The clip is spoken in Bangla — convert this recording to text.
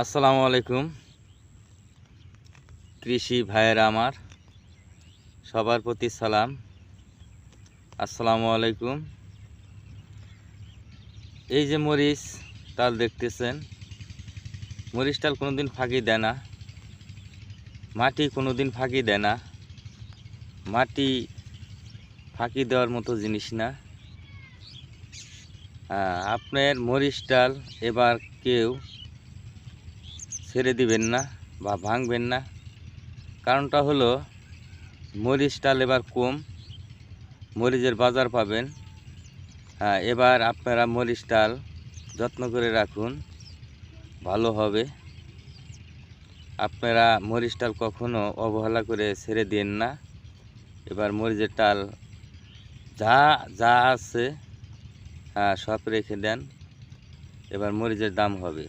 আসসালামু আলাইকুম কৃষি ভাইয়েরা আমার সবার প্রতি সালাম। আসসালামু আলাইকুম। এই যে মরিচ তাল দেখতেছেন, মরিচ তাল কোনোদিন ফাঁকি দেয় না, মাটি কোনোদিন ফাঁকি দেয় না। মাটি ফাঁকি দেওয়ার মতো জিনিস না। আপনার মরিচ ডাল এবার কেউ ছেড়ে দিবেন না বা ভাঙবেন না। কারণটা হলো মরিচ ডাল এবার কম, মরিচের বাজার পাবেন। এবার আপনারা মরিচ ডাল যত্ন করে রাখুন, ভালো হবে। আপনারা মরিচ ডাল কখনো অবহেলা করে ছেড়ে দিন না। এবার মরিচের ডাল যা যা আছে সব রেখে দেন, এবার মরিচের দাম হবে।